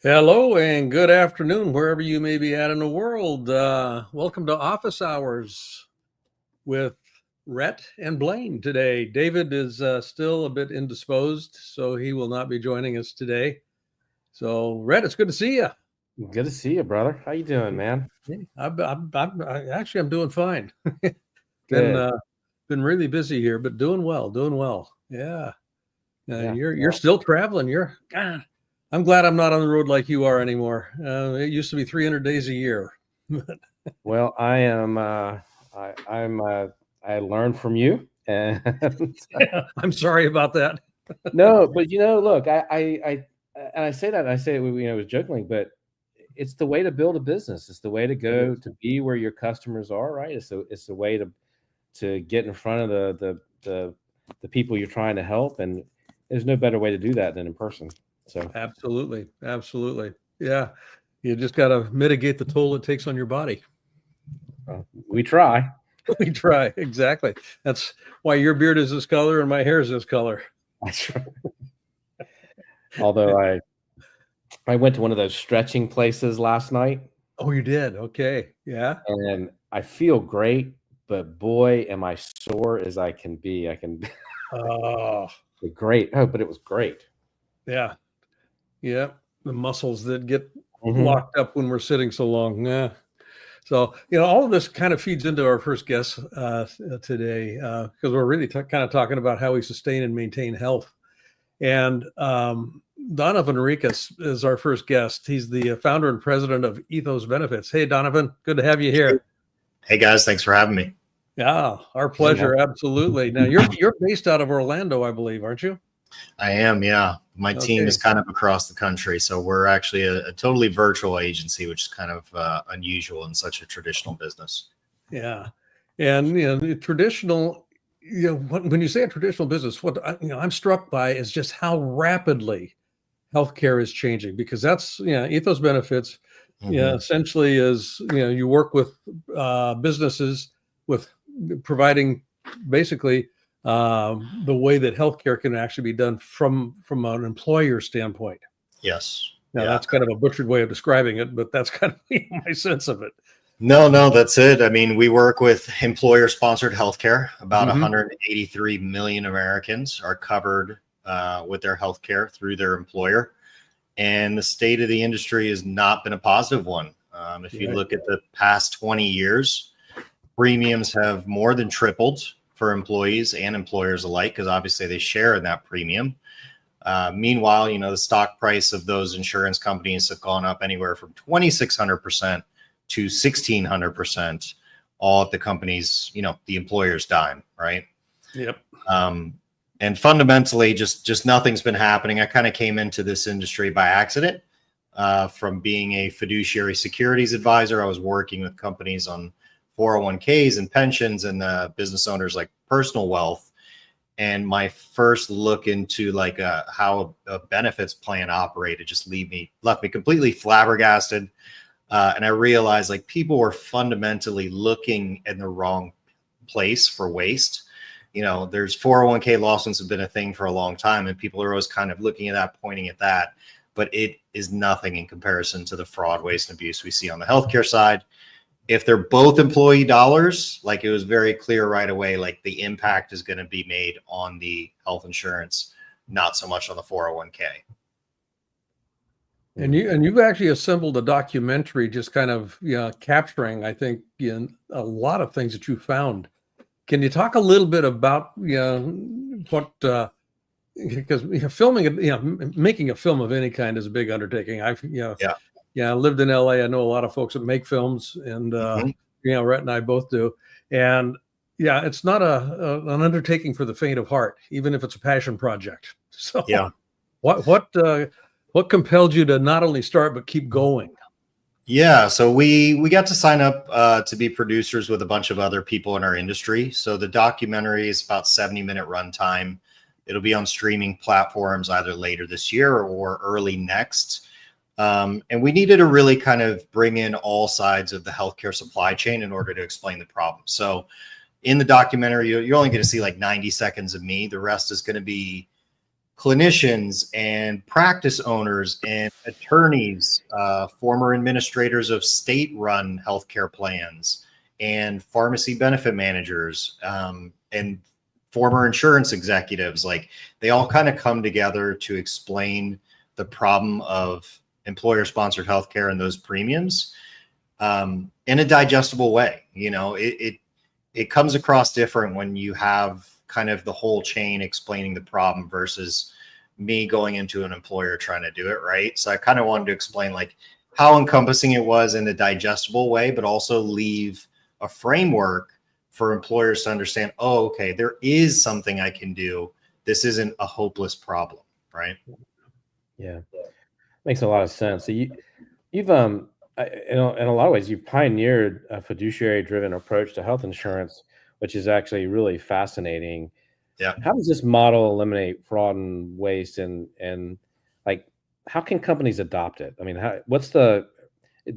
Hello and good afternoon, wherever you may be at in the world. Welcome to Office Hours with Rhett and Blaine today. David is still a bit indisposed, so he will not be joining us today. So, Rhett, it's good to see you. Good to see you, brother. How you doing, man? I'm doing fine. Been really busy here, but doing well. Yeah. You're still traveling. I'm glad I'm not on the road like you are anymore. It used to be 300 days a year. Well, I am. I learned from you, and I'm sorry about that. No, but look, I say that, and I say it, it was jokingly, but it's the way to build a business. It's the way to go to be where your customers are, right? It's the way to get in front of the people you're trying to help, and there's no better way to do that than in person. So absolutely. Yeah. You just got to mitigate the toll it takes on your body. We try. We try. Exactly. That's why your beard is this color and my hair is this color. That's right. Although I went to one of those stretching places last night. Oh, you did? Okay. Yeah. And I feel great, but boy, am I sore as I can be. Great. Oh, but it was great. Yeah. Yeah. The muscles that get locked up when we're sitting so long. Yeah. So, all of this kind of feeds into our first guest today, because we're really kind of talking about how we sustain and maintain health. And Donovan Ryckis is our first guest. He's the founder and president of Ethos Benefits. Hey, Donovan, good to have you here. Hey, guys. Thanks for having me. Yeah, our pleasure. Absolutely. Now, you're based out of Orlando, I believe, aren't you? I am, yeah. My team is kind of across the country, so we're actually a totally virtual agency, which is kind of unusual in such a traditional business. Yeah, and traditional. When you say a traditional business, what I'm struck by is just how rapidly healthcare is changing, because that's Ethos Benefits. Essentially is you work with businesses with providing basically the way that healthcare can actually be done from an employer standpoint. Yes. Now that's kind of a butchered way of describing it, but that's kind of my sense of it. No, that's it. I mean, we work with employer-sponsored healthcare. About 183 million Americans are covered with their healthcare through their employer, and the state of the industry has not been a positive one. If you look at the past 20 years, premiums have more than tripled for employees and employers alike, because obviously they share in that premium. Meanwhile, the stock price of those insurance companies have gone up anywhere from 2,600% to 1,600%, all at the company's, the employer's dime, right? Yep. And fundamentally, just nothing's been happening. I kind of came into this industry by accident from being a fiduciary securities advisor. I was working with companies on 401ks and pensions and business owners like personal wealth. And my first look into how a benefits plan operated just left me completely flabbergasted. And I realized people were fundamentally looking in the wrong place for waste. There's 401k lawsuits have been a thing for a long time, and people are always kind of looking at that, pointing at that, but it is nothing in comparison to the fraud, waste, and abuse we see on the healthcare side. If they're both employee dollars, it was very clear right away, the impact is going to be made on the health insurance, not so much on the 401k. And you've actually assembled a documentary just kind of capturing, I think, a lot of things that you found. Can you talk a little bit about what because filming making a film of any kind is a big undertaking. I lived in LA. I know a lot of folks that make films, and Rhett and I both do. And yeah, it's not an undertaking for the faint of heart, even if it's a passion project. So Yeah. What compelled you to not only start but keep going? Yeah, so we got to sign up to be producers with a bunch of other people in our industry. So the documentary is about 70-minute runtime. It'll be on streaming platforms either later this year or early next. And we needed to really kind of bring in all sides of the healthcare supply chain in order to explain the problem. So in the documentary, you're only going to see like 90 seconds of me. The rest is going to be clinicians and practice owners and attorneys, former administrators of state-run healthcare plans, and pharmacy benefit managers, and former insurance executives. Like, they all kind of come together to explain the problem of employer-sponsored healthcare and those premiums in a digestible way. You know, it comes across different when you have kind of the whole chain explaining the problem versus me going into an employer trying to do it right. So I kind of wanted to explain like how encompassing it was in a digestible way, but also leave a framework for employers to understand, oh, okay, there is something I can do. This isn't a hopeless problem, right? Yeah, makes a lot of sense. So you've in a lot of ways, you've pioneered a fiduciary-driven approach to health insurance, which is actually really fascinating. Yeah. How does this model eliminate fraud and waste, and like, how can companies adopt it? I mean, do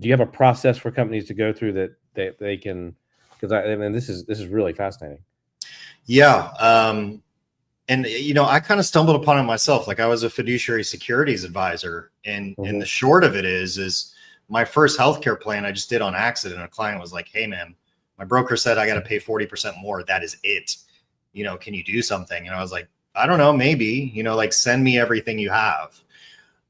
you have a process for companies to go through that they can? Because I mean, this is really fascinating. Yeah. And, you know, I kind of stumbled upon it myself. Like, I was a fiduciary securities advisor, and the short of it is my first healthcare plan I just did on accident. A client was like, hey man, my broker said I got to pay 40% more. That is it. You know, can you do something? And I was like, I don't know, maybe, you know, like, send me everything you have.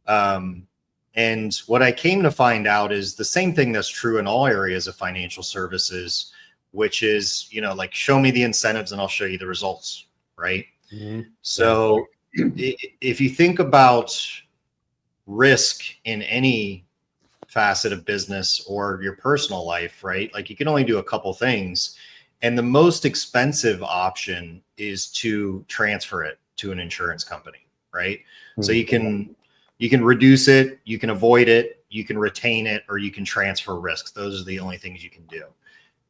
And what I came to find out is the same thing that's true in all areas of financial services, which is, you know, like, show me the incentives and I'll show you the results, right? Mm-hmm. So if you think about risk in any facet of business or your personal life, right? Like, you can only do a couple things. And the most expensive option is to transfer it to an insurance company, right? Mm-hmm. So you can reduce it, you can avoid it, you can retain it, or you can transfer risks. Those are the only things you can do.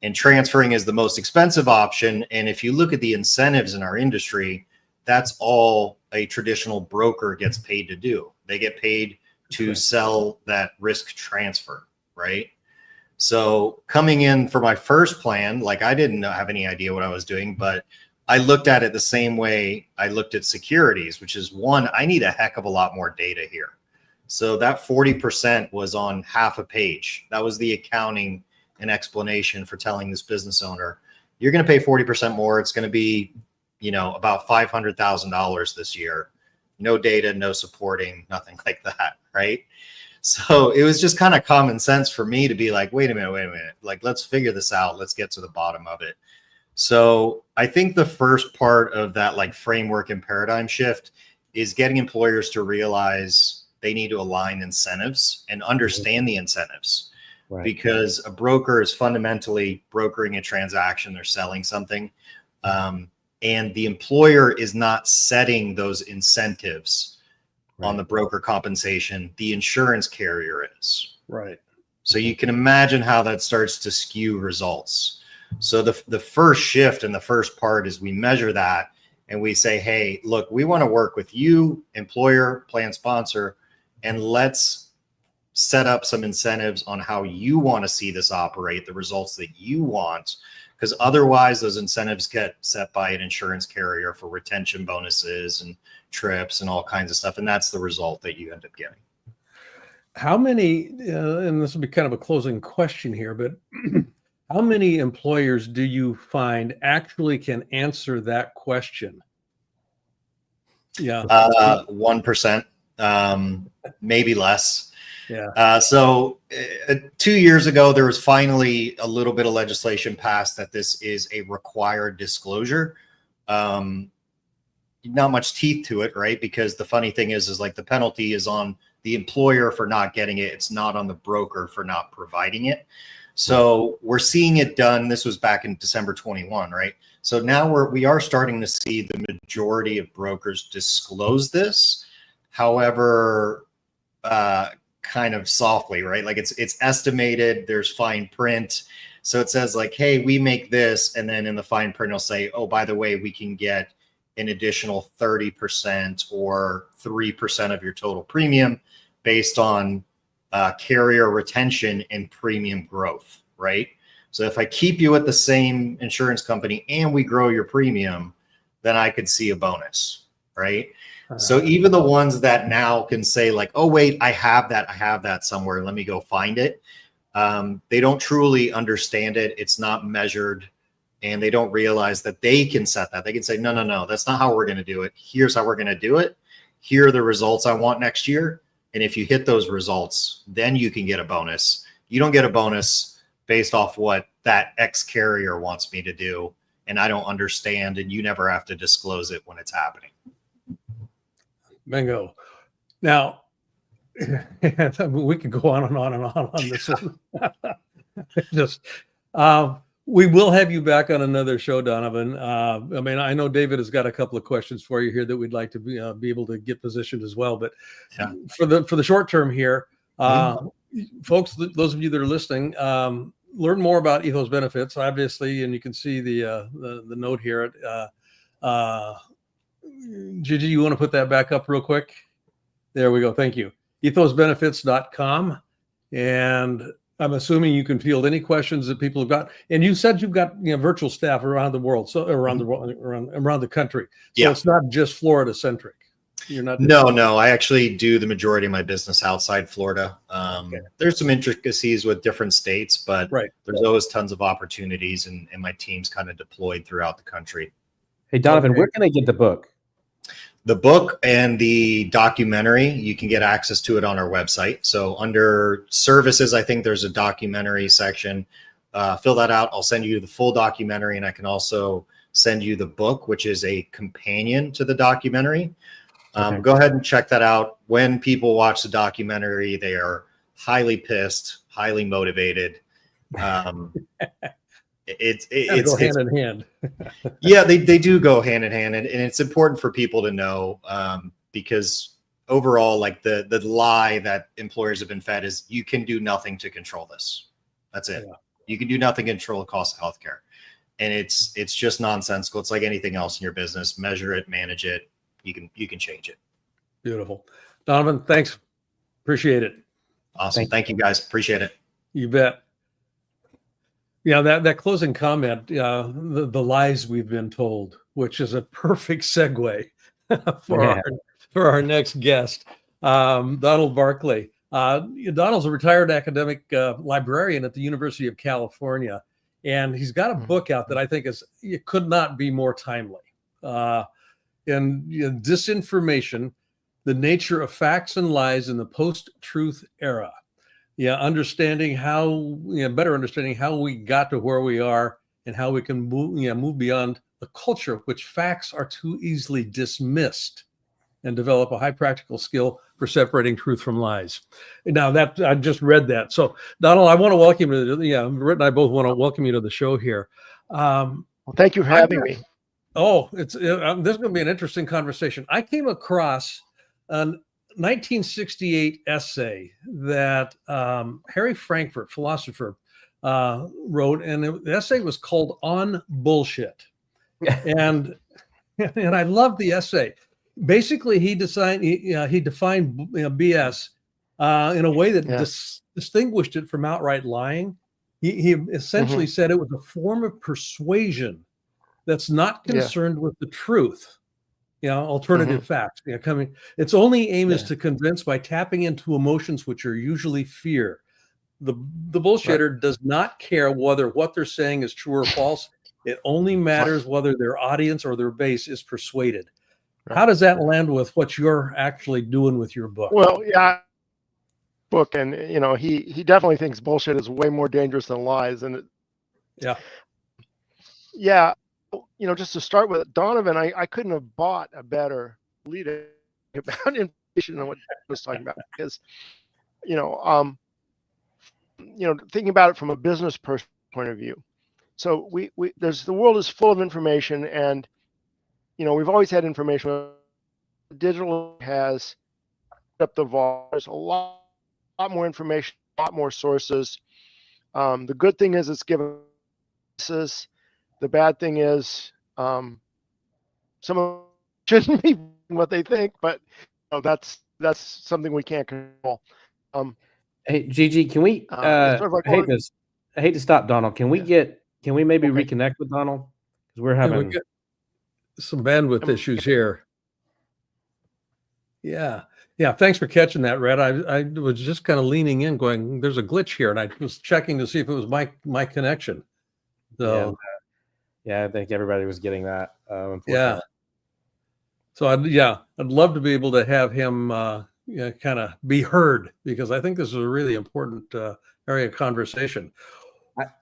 And transferring is the most expensive option. And if you look at the incentives in our industry, that's all a traditional broker gets paid to do. They get paid to sell that risk transfer, right? So coming in for my first plan, like, I didn't have any idea what I was doing, but I looked at it the same way I looked at securities, which is, one, I need a heck of a lot more data here. So that 40% was on half a page. That was the accounting and explanation for telling this business owner, you're going to pay 40% more. It's going to be, you know, about $500,000 this year. No data, no supporting, nothing like that, right? So it was just kind of common sense for me to be like, wait a minute. Like, let's figure this out. Let's get to the bottom of it. So I think the first part of that, like, framework and paradigm shift is getting employers to realize they need to align incentives and understand the incentives. Right. Because a broker is fundamentally brokering a transaction. They're selling something. And the employer is not setting those incentives on the broker compensation. The insurance carrier is. Right. So you can imagine how that starts to skew results. So the first shift in the first part is we measure that and we say, hey, look, we want to work with you, employer, plan sponsor, and let's set up some incentives on how you want to see this operate, the results that you want. Because otherwise those incentives get set by an insurance carrier for retention bonuses and trips and all kinds of stuff. And that's the result that you end up getting. How many, and this will be kind of a closing question here, but how many employers do you find actually can answer that question? Yeah. 1%, maybe less. Yeah. So 2 years ago, there was finally a little bit of legislation passed that this is a required disclosure. Not much teeth to it, right? Because the funny thing is like, the penalty is on the employer for not getting it. It's not on the broker for not providing it. So we're seeing it done. This was back in December 21, right? So now we are starting to see the majority of brokers disclose this. However, kind of softly, right? Like it's estimated, there's fine print. So it says like, hey, we make this. And then in the fine print, it'll say, oh, by the way, we can get an additional 30% or 3% of your total premium based on carrier retention and premium growth, right? So if I keep you at the same insurance company and we grow your premium, then I could see a bonus, right? So even the ones that now can say like, oh, wait, I have that somewhere. Let me go find it. They don't truly understand it. It's not measured. And they don't realize that they can set that. They can say, no, that's not how we're going to do it. Here's how we're going to do it. Here are the results I want next year. And if you hit those results, then you can get a bonus. You don't get a bonus based off what that X carrier wants me to do. And I don't understand. And you never have to disclose it when it's happening. Bingo. Now, we could go on and on and on this one. Just, we will have you back on another show, Donovan. I mean, I know David has got a couple of questions for you here that we'd like to be able to get positioned as well. But yeah, for the short term here, folks, those of you that are listening, learn more about Ethos Benefits, obviously, and you can see the note here. Gigi, you want to put that back up real quick? There we go. Thank you. ethosbenefits.com. And I'm assuming you can field any questions that people have got. And you said you've got virtual staff around the world, so around the country. So it's not just Florida centric. You're not. No. I actually do the majority of my business outside Florida. There's some intricacies with different states, but there's always tons of opportunities, and my team's kind of deployed throughout the country. Hey, Donovan, where can I get the book? The book and the documentary, you can get access to it on our website. So under services, I think there's a documentary section. Fill that out. I'll send you the full documentary, and I can also send you the book, which is a companion to the documentary. Go ahead and check that out. When people watch the documentary, they are highly pissed, highly motivated. It's go hand in hand. Yeah, they do go hand in hand, and it's important for people to know, because overall, like the lie that employers have been fed is you can do nothing to control this. That's it. You can do nothing to control the cost of healthcare, and it's just nonsensical. It's like anything else in your business. Measure it, manage it. You can change it. Beautiful, Donovan. Thanks. Appreciate it. Awesome. Thank you, guys. Appreciate it. You bet. Yeah, that closing comment, the lies we've been told, which is a perfect segue for our next guest, Donald Barkley. Donald's a retired academic librarian at the University of California, and he's got a book out that I think it could not be more timely. And Disinformation: The Nature of Facts and Lies in the Post-Truth Era. Better understanding how we got to where we are and how we can move beyond a culture which facts are too easily dismissed, and develop a high practical skill for separating truth from lies. Now that I just read that. So Donald, I want to welcome you. Rhett and I both want to welcome you to the show here. Well, thank you for having me. Oh, this is going to be an interesting conversation. I came across an 1968 essay that Harry Frankfurt, philosopher, wrote, and the essay was called "On Bullshit," and I loved the essay. Basically, he defined BS in a way that distinguished it from outright lying. He essentially said it was a form of persuasion that's not concerned with the truth. Alternative facts. Its only aim is to convince by tapping into emotions which are usually fear. The bullshitter does not care whether what they're saying is true or false. It only matters whether their audience or their base is persuaded. How does that land with what you're actually doing with your book? Well, book, and he definitely thinks bullshit is way more dangerous than lies. And just to start with, Donovan, I couldn't have bought a better leader about information than what he was talking about, because thinking about it from a business point of view, So the world is full of information, and we've always had information. Digital has up the vault. There's a lot more information, a lot more sources. The good thing is it's given us. The bad thing is some of them shouldn't be what they think, but that's something we can't control. Hey, Gigi, can we? Sort of like I hate to stop, Donald. Can we maybe reconnect with Donald? Because we're having we get some bandwidth issues here. Yeah. Thanks for catching that, Rhett. I was just kind of leaning in, going, "There's a glitch here," and I was checking to see if it was my connection. So I think everybody was getting that. yeah. So I'd love to be able to have him kind of be heard, because I think this is a really important area of conversation.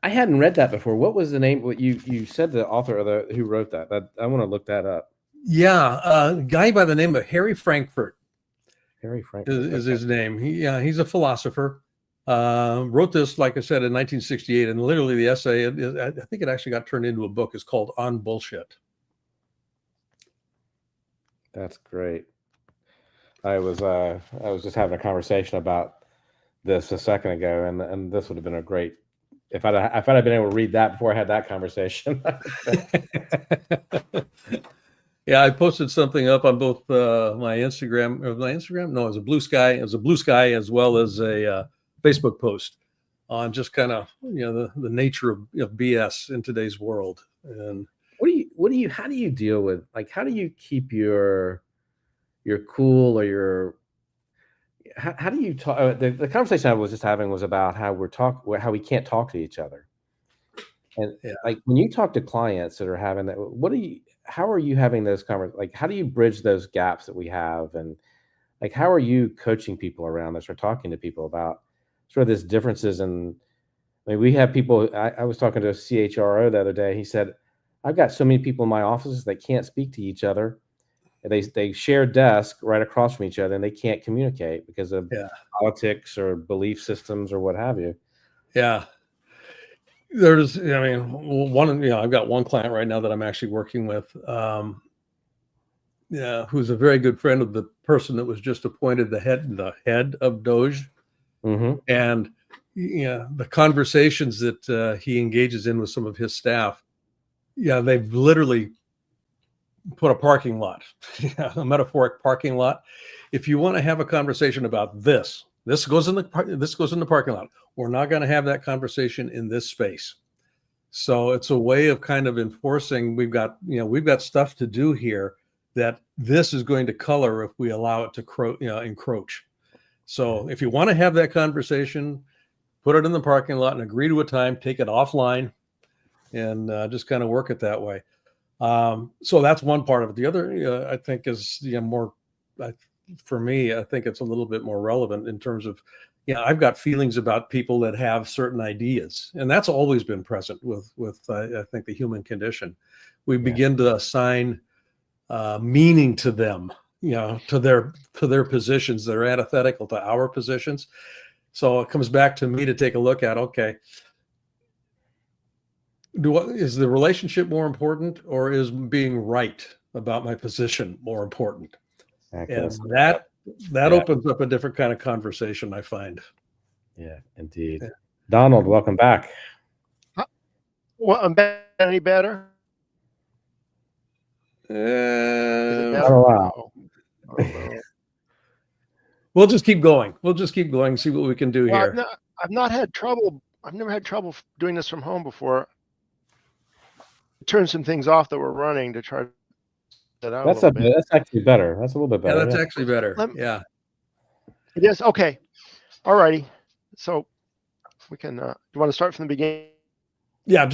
I hadn't read that before. What was the name? What you said, the author or who wrote that? I want to look that up. Yeah, a guy by the name of Harry Frankfurt. Harry Frankfurt is his name. He's a philosopher. Wrote this, like I said, in 1968, and literally the essay, I think it actually got turned into a book. It's called On Bullshit. That's great. I was just having a conversation about this a second ago, and this would have been a great if I'd been able to read that before I had that conversation. Yeah, I posted something up on both my Instagram. No, it was a Blue Sky. It was a Blue Sky as well as a Facebook post on just kind of the nature of BS in today's world. And how do you deal with, like, how do you keep your cool, or how do you talk? The conversation I was just having was about how how we can't talk to each other. And like when you talk to clients that are having that, how are you having those conversations? Like, how do you bridge those gaps that we have? And like, how are you coaching people around this or talking to people about sort of this differences? And I mean, we have people, I was talking to a CHRO the other day. He said, I've got so many people in my offices that can't speak to each other. They share desk right across from each other, and they can't communicate because of politics or belief systems or what have you. Yeah. I've got one client right now that I'm actually working with, who's a very good friend of the person that was just appointed the head of Doge. Mm-hmm. And the conversations that he engages in with some of his staff, they've literally put a parking lot, a metaphoric parking lot. If you want to have a conversation about this goes in the parking lot. We're not going to have that conversation in this space. So it's a way of kind of enforcing. We've got stuff to do here that this is going to color if we allow it to encroach. So if you want to have that conversation, put it in the parking lot and agree to a time, take it offline, and just kind of work it that way. So that's one part of it. The other, I think, is more. For me, I think it's a little bit more relevant in terms of, I've got feelings about people that have certain ideas, and that's always been present with I think the human condition. We begin to assign meaning to them, to their positions that are antithetical to our positions. So it comes back to me to take a look at, okay, is the relationship more important, or is being right about my position more important? And that opens up a different kind of conversation, I find. Yeah, indeed. Yeah. Donald, welcome back. Well, I'm any better? Wow. We'll just keep going. See what we can do here. I've not had trouble. I've never had trouble doing this from home before. Turn some things off that were running to try to that out. That's actually better. That's a little bit better. Yeah, that's actually better. It is. Okay. All righty. So we can, do you want to start from the beginning? Yeah.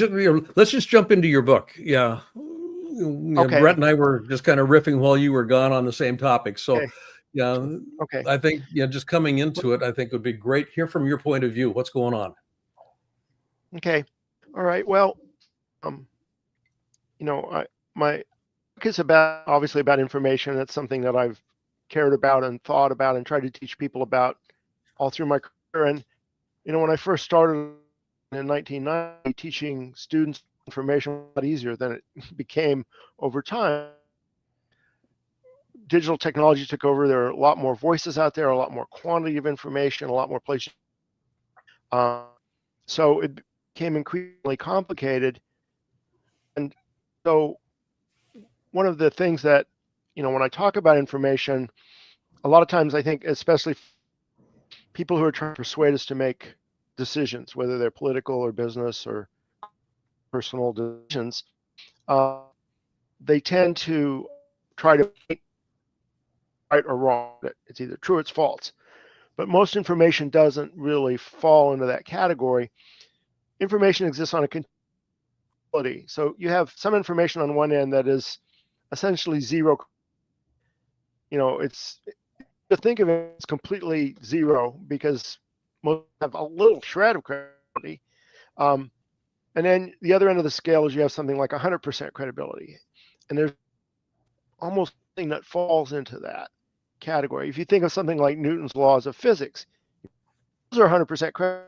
Let's just jump into your book. Yeah. Okay. Rhett and I were just kind of riffing while you were gone on the same topic. So okay. I think, just coming into it, I think would be great. Hear from your point of view. What's going on? Okay. All right. Well, my book is obviously about information. That's something that I've cared about and thought about and tried to teach people about all through my career. And, when I first started, in 1990, teaching students information a lot easier than it became over time. Digital technology took over. There are a lot more voices out there, a lot more quantity of information, a lot more places. So it became increasingly complicated. And so one of the things that, when I talk about information, a lot of times I think, especially people who are trying to persuade us to make decisions, whether they're political or business or personal decisions, they tend to try to make right or wrong. It's either true or it's false. But most information doesn't really fall into that category. Information exists on a continuity. So you have some information on one end that is essentially zero. It's to think of it as completely zero because most have a little shred of credibility. And then the other end of the scale is you have something like 100% credibility. And there's almost nothing that falls into that category. If you think of something like Newton's laws of physics, those are 100% credible.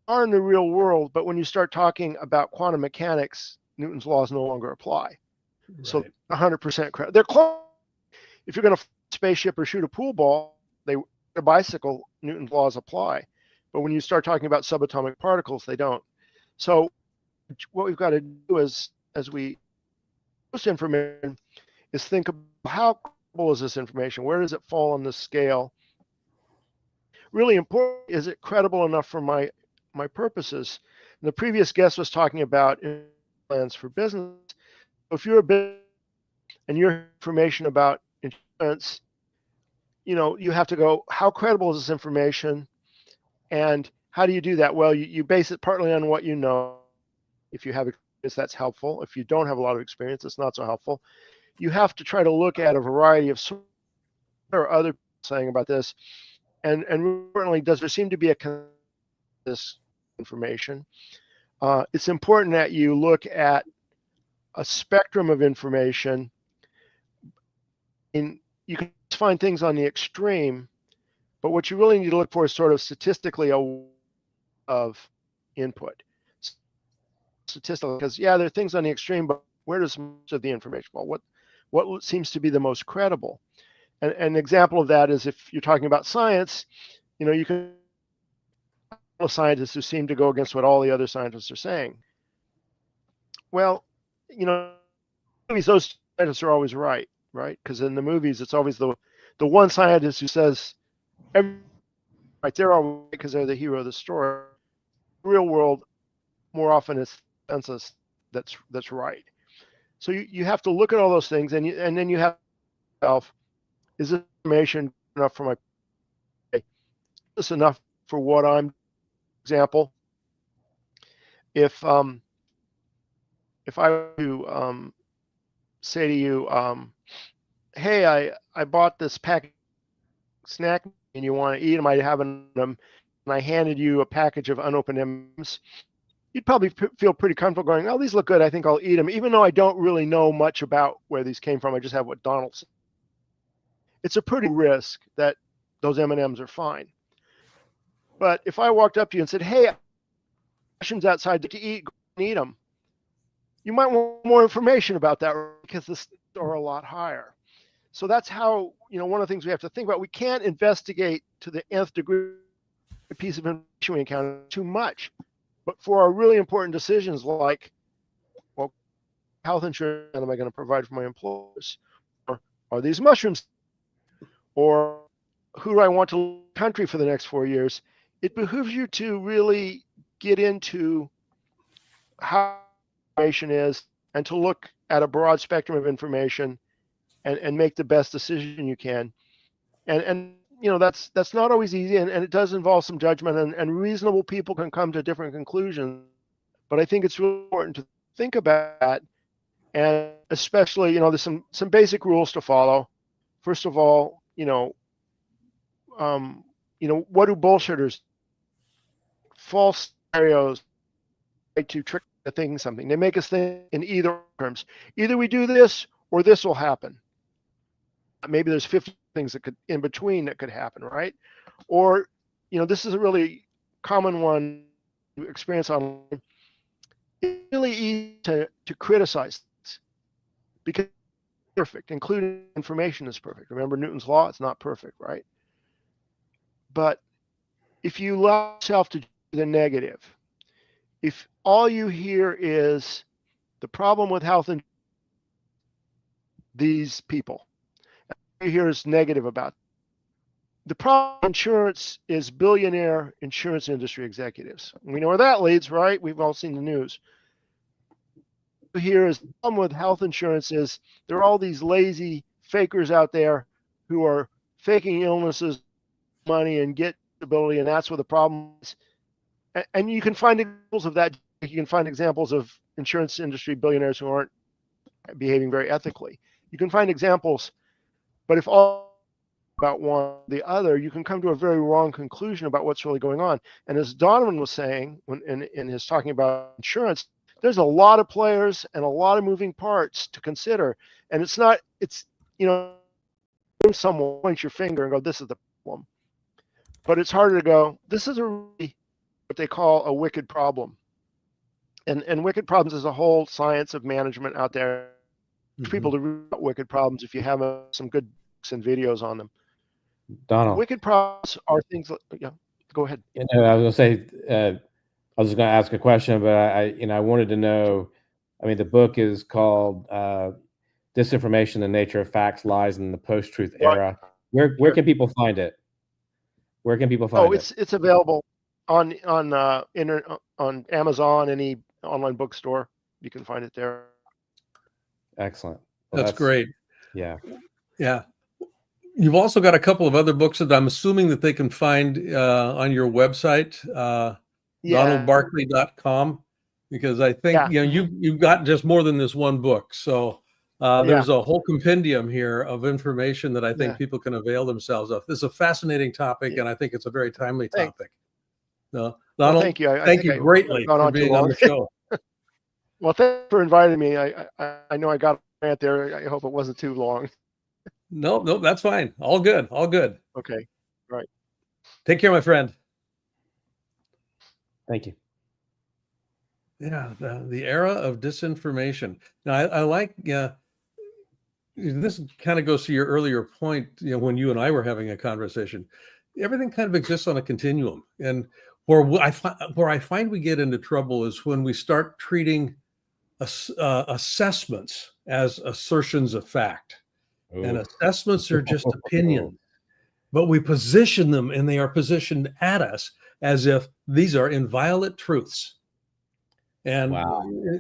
Are in the real world, but when you start talking about quantum mechanics, Newton's laws no longer apply. Right. So 100% credit. They're close. If you're going to fly a spaceship or shoot a pool ball, a bicycle, Newton's laws apply. But when you start talking about subatomic particles, they don't. So what we've got to do is, as we post information, is think about how credible is this information? Where does it fall on the scale? Really important, is it credible enough for my purposes? And the previous guest was talking about plans for business. If you're a business and your information about insurance, you have to go, how credible is this information? And how do you do that? Well, you base it partly on what you know. If you have experience, that's helpful. If you don't have a lot of experience, it's not so helpful. You have to try to look at a variety of sources. There are other people saying about this. And importantly, does there seem to be this information? It's important that you look at a spectrum of information. You can find things on the extreme, but what you really need to look for is sort of statistically of input. Statistical, because there are things on the extreme, but where does most of the information fall? What seems to be the most credible? And an example of that is if you're talking about science, you can scientists who seem to go against what all the other scientists are saying. Well, movies, those scientists are always right? Because in the movies, it's always the one scientist who says, right, they're all right because they're the hero of the story. Real world, more often it's consensus that's right. So you have to look at all those things, and then you have yourself, is this information enough for my? Is this enough for what I'm? Example, if I were to say to you, hey, I bought this package snack and you want to eat them, I have them, and I handed you a package of unopened M&Ms, you'd probably feel pretty comfortable going, oh, these look good, I think I'll eat them, even though I don't really know much about where these came from. I just have what Donald said. It's a pretty risk that those M&Ms are fine. But if I walked up to you and said, hey, questions outside to eat, go and eat them, you might want more information about that because the stakes are a lot higher. So that's how, one of the things we have to think about. We can't investigate to the nth degree a piece of information we encounter too much. But for our really important decisions like, well, health insurance am I going to provide for my employees? Or are these mushrooms? Or who do I want to live in the country for the next 4 years? It behooves you to really get into how information is and to look at a broad spectrum of information and make the best decision you can. And that's not always easy, and it does involve some judgment, and reasonable people can come to different conclusions. But I think it's really important to think about that, and especially, there's some basic rules to follow. First of all, what do bullshitters? False scenarios to trick to thinking something. They make us think in either terms. Either we do this or this will happen. Maybe there's 50 things that could in between that could happen, right? Or, this is a really common one. experience online, it's really easy to criticize things because it's perfect, including information is perfect. Remember Newton's law, it's not perfect, right? But if you allow yourself to do the negative, if all you hear is the problem with health and these people, all you hear is negative about the problem with insurance is billionaire insurance industry executives. We know where that leads, right? We've all seen the news. Here is the problem with health insurance is there are all these lazy fakers out there who are faking illnesses, money, and get disability, and that's where the problem is. And you can find examples of that. You can find examples of insurance industry billionaires who aren't behaving very ethically. You can find examples, but if all about one or the other, you can come to a very wrong conclusion about what's really going on. And as Donovan was saying when in his talking about insurance, there's a lot of players and a lot of moving parts to consider. And it's someone points your finger and go, this is the problem. But it's harder to go, this is really what they call a wicked problem. And wicked problems is a whole science of management out there. Mm-hmm. People to read about wicked problems if you have some good books and videos on them. Donald. Wicked problems are things like, yeah, go ahead. I was going to say, I was going to ask a question, but I wanted to know, I mean, the book is called Disinformation, the Nature of Facts, Lies in the Post-Truth Era. Where can people find it? Where can people find it? It's available on Amazon, any online bookstore. You can find it there. Excellent. Well, that's great. Yeah. Yeah. You've also got a couple of other books that I'm assuming that they can find on your website, donaldbarkley.com, because I think you've got just more than this one book. So there's a whole compendium here of information that I think people can avail themselves of. This is a fascinating topic, and I think it's a very timely topic. So, Donald, thank you. Thank you greatly for being on the show. Well, thanks for inviting me. I know I got a rant there. I hope it wasn't too long. No, that's fine. All good. All good. Okay. Right. Take care, my friend. Thank you. Yeah, the era of disinformation. Now, I like, this kind of goes to your earlier point, when you and I were having a conversation. Everything kind of exists on a continuum. And where I find we get into trouble is when we start treating assessments as assertions of fact. Ooh. And assessments are just opinions, but we position them, and they are positioned at us as if these are inviolate truths. And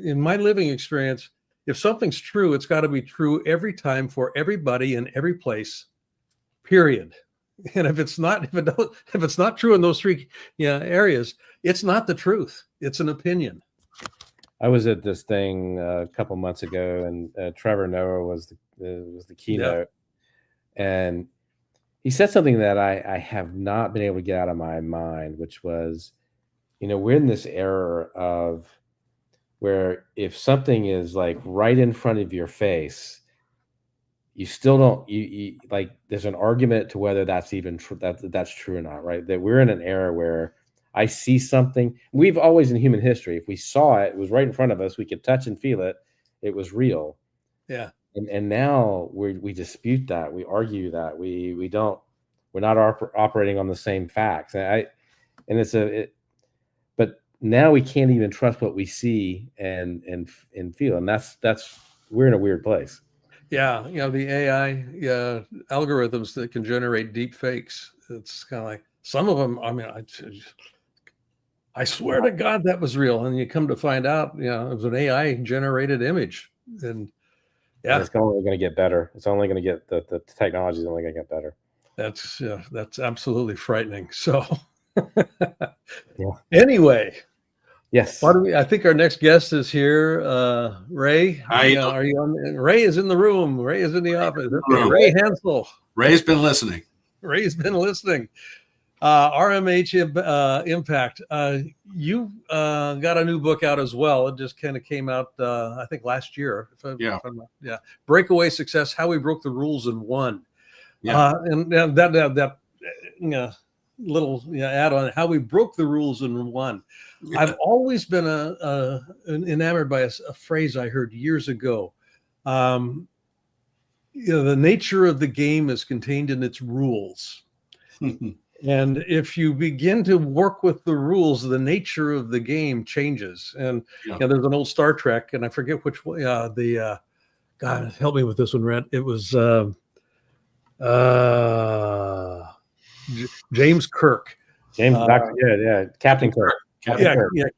in my living experience, if something's true, it's got to be true every time for everybody in every place, period. And if it's not true in those three areas, it's not the truth. It's an opinion. I was at this thing a couple months ago, and Trevor Noah was the keynote, and he said something that I have not been able to get out of my mind, which was, we're in this era of where if something is like right in front of your face, you still don't, you like, there's an argument to whether that's even true, that's true or not, right? That we're in an era where I see something. We've always in human history, if we saw it, it was right in front of us, we could touch and feel it, it was real. Yeah. And now we dispute that, we argue that, we're not operating on the same facts. But now we can't even trust what we see and feel, and that's we're in a weird place. Yeah, the AI algorithms that can generate deep fakes. It's kind of like some of them. I mean, I swear to God that was real, and you come to find out, it was an AI generated image, and it's only going to get better. It's only going to get the technology is only going to get better. That's absolutely frightening. So, Anyway. Yes. I think our next guest is here. Ray, are you on? Ray is in the room. Ray is in the office. Okay, Ray Hansel. Ray's been listening. RMH Impact. You got a new book out as well. It just kind of came out, I think, last year. Breakaway Success: How We Broke the Rules and Won. Yeah. And that little add on how we broke the rules and won. I've always been enamored by a phrase I heard years ago. The nature of the game is contained in its rules. And if you begin to work with the rules, the nature of the game changes. And there's an old Star Trek, and I forget which one. God, help me with this one, Rhett. It was James Kirk. Captain Kirk.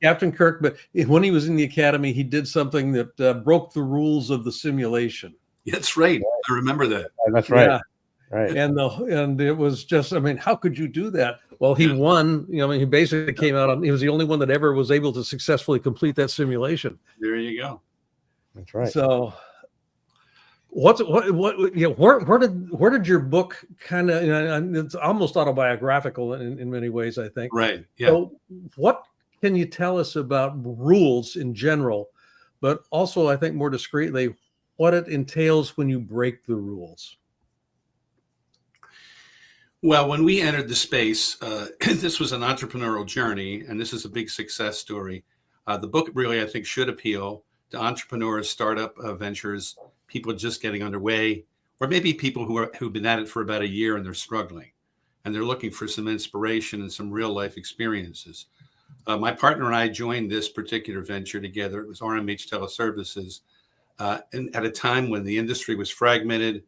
Captain Kirk. But when he was in the academy, he did something that broke the rules of the simulation. That's right. I remember that. That's right. Yeah. Right. And it was just, how could you do that? Well, he won. He basically came out on. He was the only one that ever was able to successfully complete that simulation. There you go. That's right. So, where did your book kind of? It's almost autobiographical in many ways, I think. Right. Yeah. So, what can you tell us about rules in general, but also, I think more discreetly, what it entails when you break the rules? Well, when we entered the space, this was an entrepreneurial journey, and this is a big success story. The book really, I think, should appeal to entrepreneurs, startup ventures, people just getting underway, or maybe people who've been at it for about a year and they're struggling, and they're looking for some inspiration and some real life experiences. My partner and I joined this particular venture together. It was RMH Teleservices, and at a time when the industry was fragmented.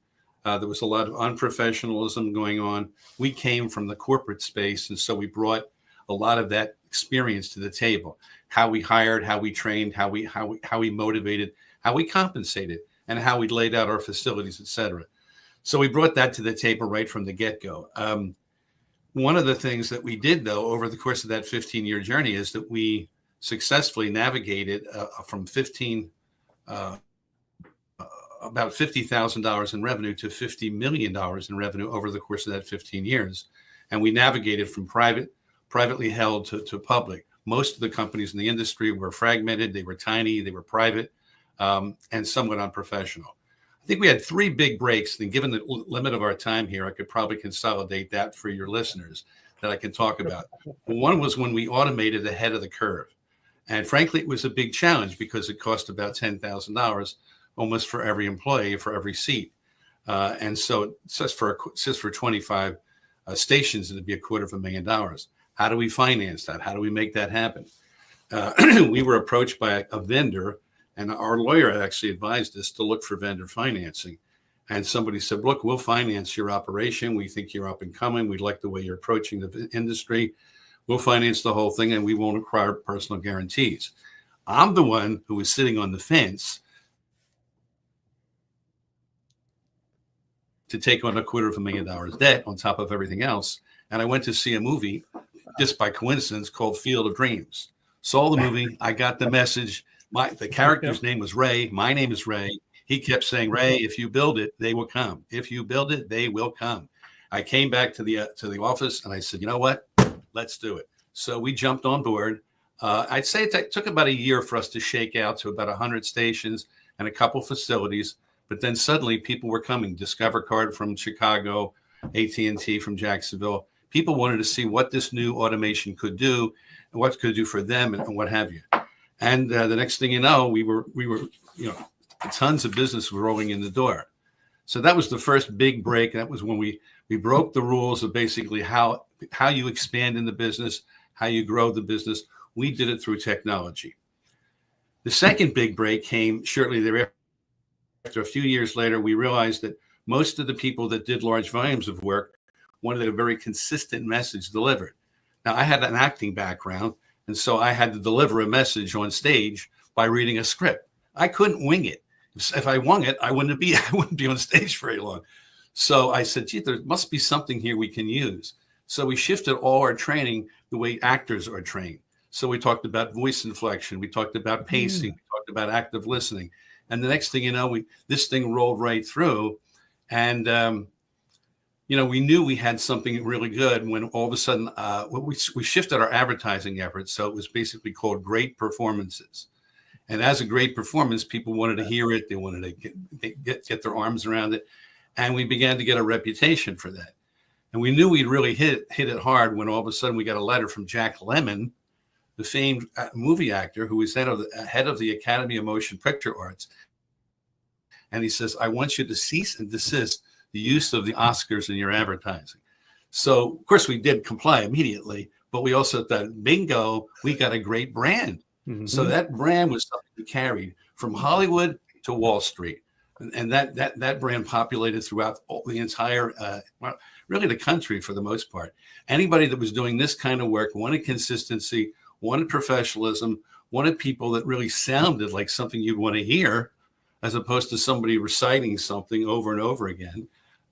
There was a lot of unprofessionalism going on. We came from the corporate space, and so we brought a lot of that experience to the table. How we hired, how we trained, how we motivated, how we compensated, and how we laid out our facilities, et cetera. So we brought that to the table right from the get-go. One of the things that we did, though, over the course of that 15-year journey is that we successfully navigated from about $50,000 in revenue to $50 million in revenue over the course of that 15 years. And we navigated from privately held to public. Most of the companies in the industry were fragmented. They were tiny, they were private, and somewhat unprofessional. I think we had three big breaks, and given the limit of our time here, I could probably consolidate that for your listeners that I can talk about. One was when we automated ahead of the curve. And frankly, it was a big challenge because it cost about $10,000 almost for every employee, for every seat. And so just for 25 stations, it'd be $250,000. How do we finance that? How do we make that happen? We were approached by a vendor, and our lawyer actually advised us to look for vendor financing. And somebody said, look, we'll finance your operation. We think you're up and coming. We like the way you're approaching the industry. We'll finance the whole thing, and we won't require personal guarantees. I'm the one who was sitting on the fence to take on $250,000 debt on top of everything else. And I went to see a movie just by coincidence called Field of Dreams. Saw the movie. I got the message. The character's name was Ray. My name is Ray. He kept saying, Ray, if you build it, they will come. If you build it, they will come. I came back to the office and I said, you know what? Let's do it. So we jumped on board. I'd say it took about a year for us to shake out to about 100 stations and a couple facilities. But then suddenly people were coming. Discover Card from Chicago, AT&T from Jacksonville. People wanted to see what this new automation could do and what it could do for them and what have you. And the next thing you know, we were tons of business were rolling in the door. So that was the first big break. That was when we broke the rules of basically how you expand in the business, how you grow the business. We did it through technology. The second big break came shortly thereafter. After a few years later, we realized that most of the people that did large volumes of work wanted a very consistent message delivered. Now, I had an acting background, and so I had to deliver a message on stage by reading a script. I couldn't wing it. If I wung it, I wouldn't be on stage very long. So I said, gee, there must be something here we can use. So we shifted all our training the way actors are trained. So we talked about voice inflection. We talked about pacing. We talked about active listening. And the next thing you know, this thing rolled right through. And, we knew we had something really good when all of a sudden we shifted our advertising efforts. So it was basically called Great Performances. And as a great performance, people wanted to hear it. They wanted to get their arms around it. And we began to get a reputation for that. And we knew we'd really hit it hard when all of a sudden we got a letter from Jack Lemmon, the famed movie actor who was head of the Academy of Motion Picture Arts. And he says, I want you to cease and desist the use of the Oscars in your advertising. So, of course, we did comply immediately, but we also thought, bingo, we got a great brand. Mm-hmm. So that brand was something we carried from Hollywood to Wall Street. And that brand populated throughout the entire, really the country for the most part. Anybody that was doing this kind of work wanted consistency, wanted professionalism, wanted people that really sounded like something you'd want to hear, as opposed to somebody reciting something over and over again.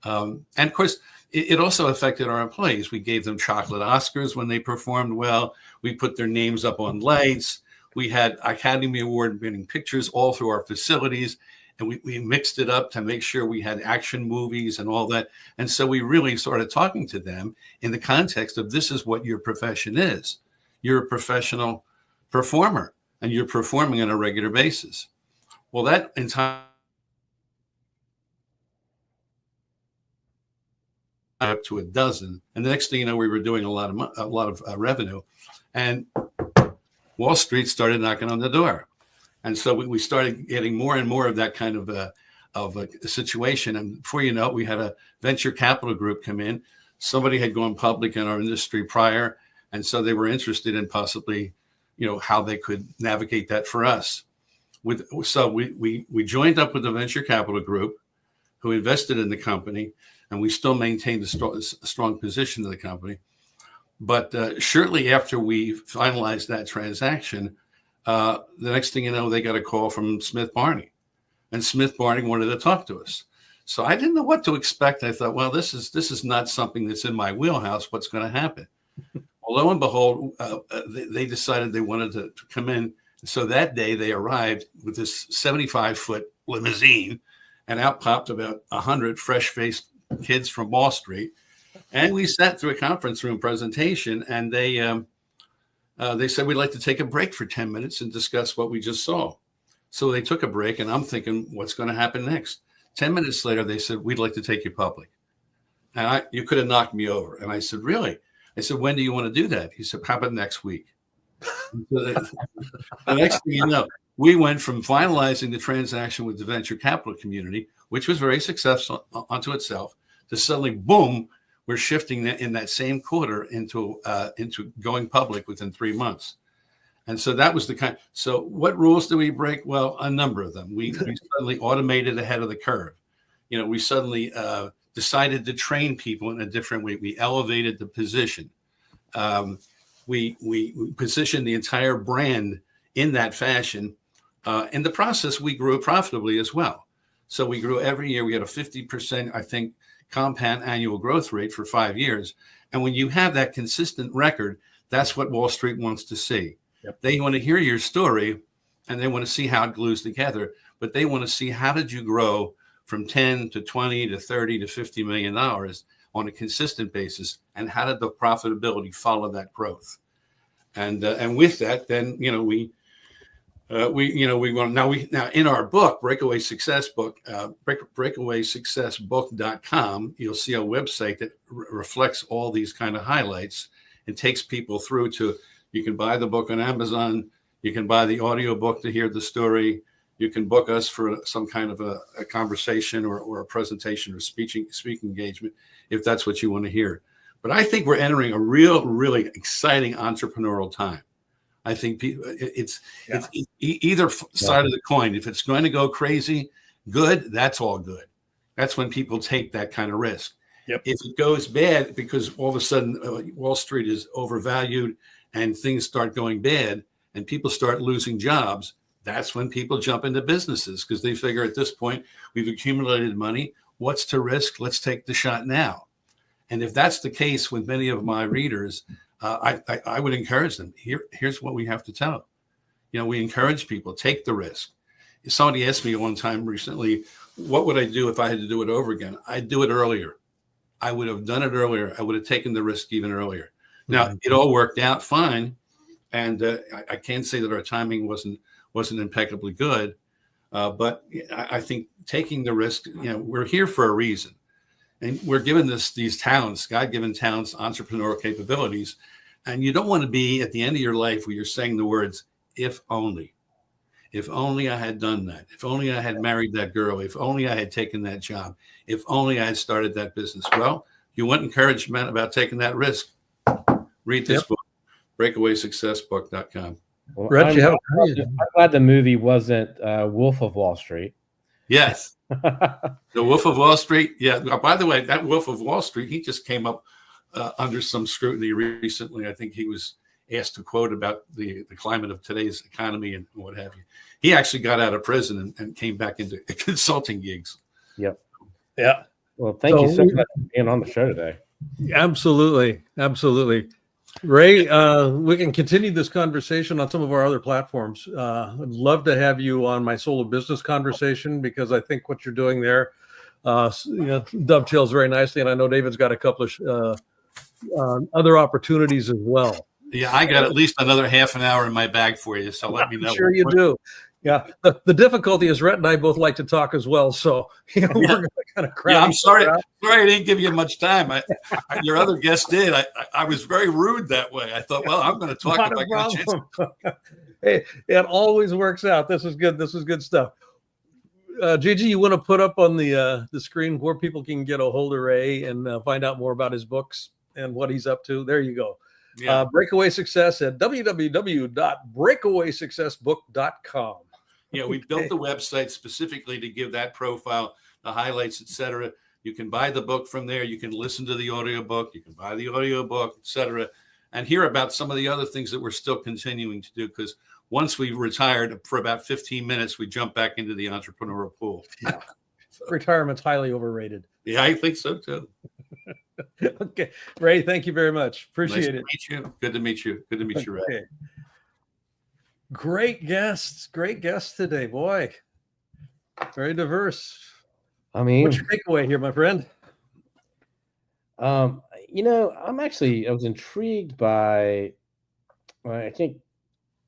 And of course, it also affected our employees. We gave them chocolate Oscars when they performed well. We put their names up on lights. We had Academy Award winning pictures all through our facilities. And we mixed it up to make sure we had action movies and all that. And so we really started talking to them in the context of this is what your profession is. You're a professional performer and you're performing on a regular basis. Well, that entire up to a dozen, and the next thing you know, we were doing a lot of revenue, and Wall Street started knocking on the door, and so we started getting more and more of that kind of a situation. And before you know it, we had a venture capital group come in. Somebody had gone public in our industry prior, and so they were interested in possibly, how they could navigate that for us. So we joined up with the venture capital group who invested in the company, and we still maintained a strong position in the company. But shortly after we finalized that transaction, the next thing you know, they got a call from Smith Barney, and Smith Barney wanted to talk to us. So I didn't know what to expect. I thought, well, this is not something that's in my wheelhouse. What's going to happen? Well, lo and behold, they decided they wanted to come in. So that day they arrived with this 75-foot limousine, and out popped about 100 fresh-faced kids from Wall Street. And we sat through a conference room presentation, and they said, we'd like to take a break for 10 minutes and discuss what we just saw. So they took a break, and I'm thinking, what's going to happen next? 10 minutes later, they said, we'd like to take you public. And you could have knocked me over. And I said, really? I said, when do you want to do that? He said, how about next week? So the next thing you know, we went from finalizing the transaction with the venture capital community, which was very successful unto itself, to suddenly, boom, we're shifting in that same quarter into going public within 3 months. And so that was the kind. So what rules do we break? Well, a number of them. We suddenly automated ahead of the curve. We suddenly decided to train people in a different way. We elevated the position. We positioned the entire brand in that fashion. In the process, we grew profitably as well. So we grew every year. We had a 50%, I think, compound annual growth rate for 5 years. And when you have that consistent record, that's what Wall Street wants to see. Yep. They want to hear your story, and they want to see how it glues together. But they want to see, how did you grow from 10 to 20 to 30 to $50 million on a consistent basis, and how did the profitability follow that growth? And with that, then we want now in our book, Breakaway Success Book, breakawaysuccessbook.com, you'll see a website that reflects all these kind of highlights and takes people through to, you can buy the book on Amazon, you can buy the audio book to hear the story, you can book us for some kind of a conversation or a presentation or speaking engagement if that's what you want to hear. But I think we're entering a really exciting entrepreneurial time. I think it's either side of the coin. If it's going to go crazy, good, that's all good. That's when people take that kind of risk. Yep. If it goes bad because all of a sudden Wall Street is overvalued and things start going bad and people start losing jobs, that's when people jump into businesses because they figure at this point, we've accumulated money. What's to risk? Let's take the shot now. And if that's the case with many of my readers, I would encourage them. Here's what we have to tell. We encourage people, take the risk. Somebody asked me one time recently, what would I do if I had to do it over again? I'd do it earlier. I would have done it earlier. I would have taken the risk even earlier. Now, it all worked out fine. And I can't say that our timing wasn't impeccably good. But I think taking the risk, we're here for a reason. And we're given these talents, God-given talents, entrepreneurial capabilities. And you don't want to be at the end of your life where you're saying the words, if only. If only I had done that. If only I had married that girl. If only I had taken that job. If only I had started that business. Well, you want encouragement about taking that risk. Read this book, breakawaysuccessbook.com. Well, Rhett, I'm glad the movie wasn't Wolf of Wall Street. Yes. The Wolf of Wall Street. Yeah. By the way, that Wolf of Wall Street, he just came up under some scrutiny recently. I think he was asked to quote about the climate of today's economy and what have you. He actually got out of prison and came back into consulting gigs. Yep. Yeah. Well, thank you so much for being on the show today. Absolutely. Absolutely. Ray, we can continue this conversation on some of our other platforms. I'd love to have you on my Soul of Business conversation, because I think what you're doing there dovetails very nicely. And I know David's got a couple of other opportunities as well. Yeah, I got at least another half an hour in my bag for you, so let me know. Sure you do. Yeah. The difficulty is Rhett and I both like to talk as well, so we're going to kind of crowd. Yeah, I'm sorry. Sorry, I didn't give you much time. Your other guest did. I was very rude that way. I thought, well, I'm going to talk Not if I get a chance. Hey, it always works out. This is good. This is good stuff. Gigi, you want to put up on the screen where people can get a hold of Ray and find out more about his books and what he's up to? There you go. Yeah. Breakaway Success at www.breakawaysuccessbook.com. Yeah, we built the website specifically to give that profile, the highlights, etc. You can buy the book from there. You can listen to the audiobook. You can buy the audiobook, etc. And hear about some of the other things that we're still continuing to do, because once we retired for about 15 minutes, we jumped back into the entrepreneurial pool. Yeah. Retirement's highly overrated. Yeah, I think so too. Okay. Ray, thank you very much. Appreciate it. Meet you. Good to meet you. Good to meet you, Ray. Okay. Great guests today, boy. Very diverse. I mean, What's your takeaway here, my friend? I was intrigued by, I can't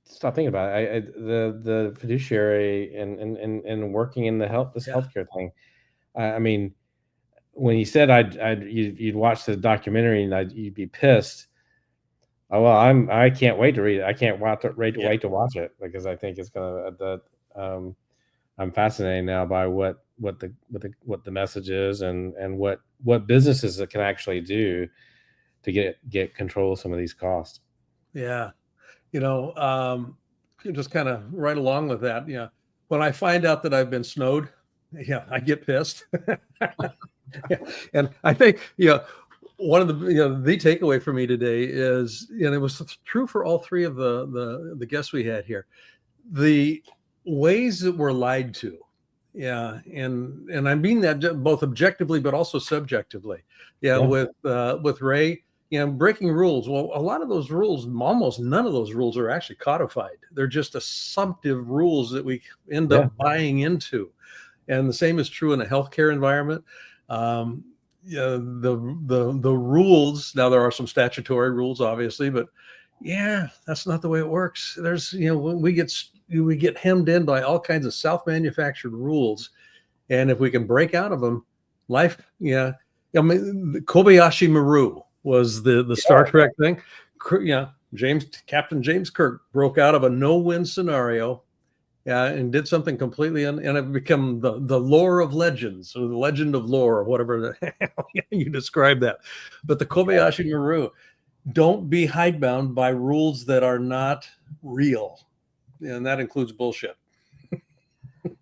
stop thinking about it. The fiduciary and working in the healthcare thing. I mean, when you said you'd watch the documentary and you'd be pissed. Oh, well, I can't wait to read it. I can't wait to watch it, because I think it's gonna. I'm fascinated now by what the message is and what businesses that can actually do to get control of some of these costs. Yeah, just kind of right along with that. Yeah, when I find out that I've been snowed, yeah, I get pissed. Yeah. And I think one of the takeaway for me today is, and it was true for all three of the guests we had here, the ways that we're lied to. Yeah. And I mean that both objectively, but also subjectively. Yeah. With Ray, breaking rules. Well, a lot of those rules, almost none of those rules are actually codified. They're just assumptive rules that we end up buying into. And the same is true in a healthcare environment. The rules, now there are some statutory rules, obviously, but that's not the way it works. There's, we get hemmed in by all kinds of self-manufactured rules. And if we can break out of them, life, Kobayashi Maru was the Star Trek thing. Captain James Kirk broke out of a no-win scenario and did something completely, and it become the lore of legends, or the legend of lore, or whatever you describe that. But the Kobayashi Maru, don't be hidebound by rules that are not real, and that includes bullshit.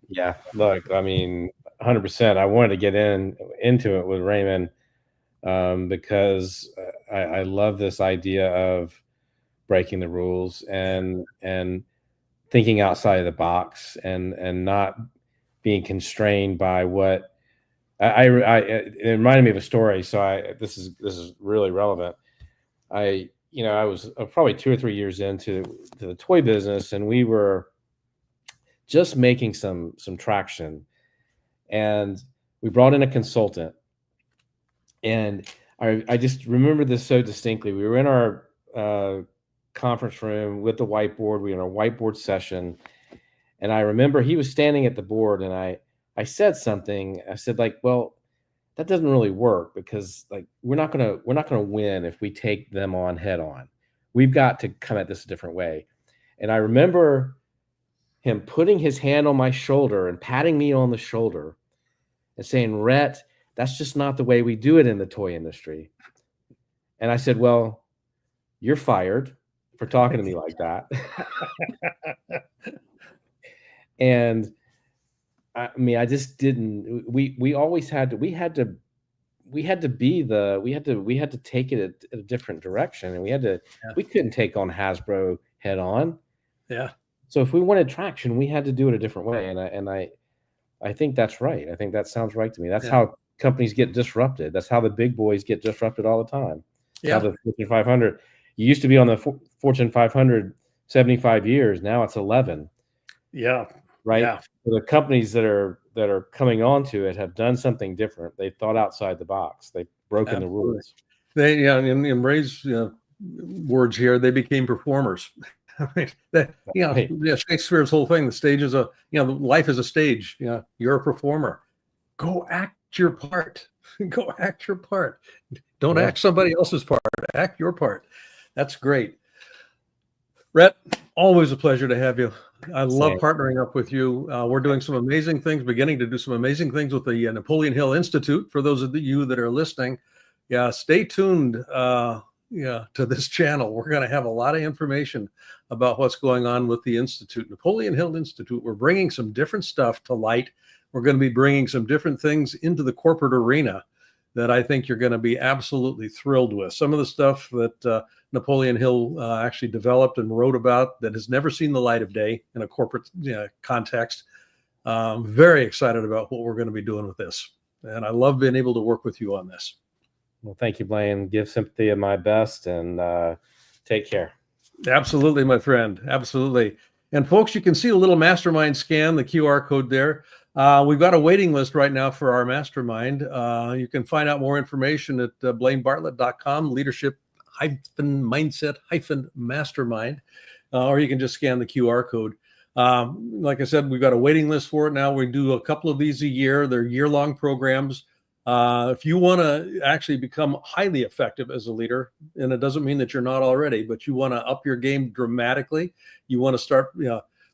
Yeah, look, I mean, 100%. I wanted to get into it with Raymond because I love this idea of breaking the rules and thinking outside of the box and not being constrained by what it reminded me of a story. So this is really relevant. I was probably 2 or 3 years into the toy business, and we were just making some traction, and we brought in a consultant, and I just remember this so distinctly. We were in our conference room with the whiteboard. We were in a whiteboard session, and I remember he was standing at the board, and I said something. I said, like, well, that doesn't really work, because like we're not gonna win if we take them on head on. We've got to come at this a different way. And I remember him putting his hand on my shoulder and patting me on the shoulder and saying, Rhett, that's just not the way we do it in the toy industry. And I said, well, you're fired for talking to me like that. And I mean, I just didn't, we always had to, we had to take it a different direction. And we couldn't take on Hasbro head on. Yeah. So if we wanted traction, we had to do it a different way. And I think that's right. I think that sounds right to me. That's how companies get disrupted. That's how the big boys get disrupted all the time. How the Fortune 500, you used to be on the Fortune 500 75 years. Now it's 11. Yeah. Right. Yeah. So the companies that are coming onto it have done something different. They thought outside the box. They've broken the rules. They, in Ray's words here, they became performers. I mean, Shakespeare's whole thing, the stage is life is a stage. You're a performer. Go act your part. Go act your part. Don't act somebody else's part. Act your part. That's great. Rhett, always a pleasure to have you. I love partnering up with you. We're doing some amazing things, beginning to do some amazing things with the Napoleon Hill Institute. For those of you that are listening, stay tuned to this channel. We're going to have a lot of information about what's going on with the Institute, Napoleon Hill Institute. We're bringing some different stuff to light. We're going to be bringing some different things into the corporate arena that I think you're going to be absolutely thrilled with. Some of the stuff that Napoleon Hill actually developed and wrote about that has never seen the light of day in a corporate context. Very excited about what we're going to be doing with this. And I love being able to work with you on this. Well, thank you, Blaine. Give Cynthia my best, and take care. Absolutely, my friend. Absolutely. And folks, you can see a little mastermind scan, the QR code there. We've got a waiting list right now for our mastermind. You can find out more information at blainebartlett.com, leadership-mindset-mastermind, or you can just scan the QR code. Like I said, we've got a waiting list for it now. We do a couple of these a year. They're year-long programs. If you want to actually become highly effective as a leader, and it doesn't mean that you're not already, but you want to up your game dramatically, you want to start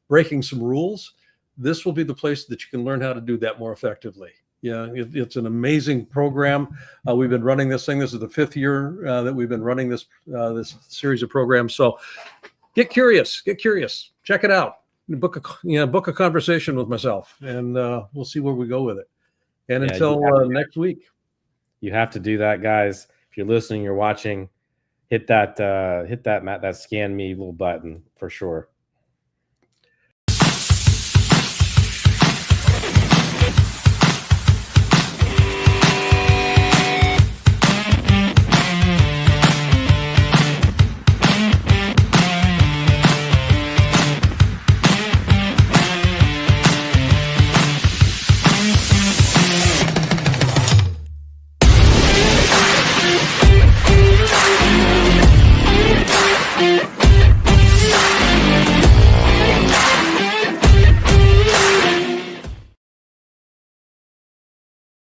breaking some rules, this will be the place that you can learn how to do that more effectively. It's an amazing program. We've been running this thing. This is the 5th year that we've been running this series of programs. So get curious, check it out. Book a conversation with myself, and we'll see where we go with it. And until next week, you have to do that, guys. If you're listening, you're watching, hit that scan me little button for sure.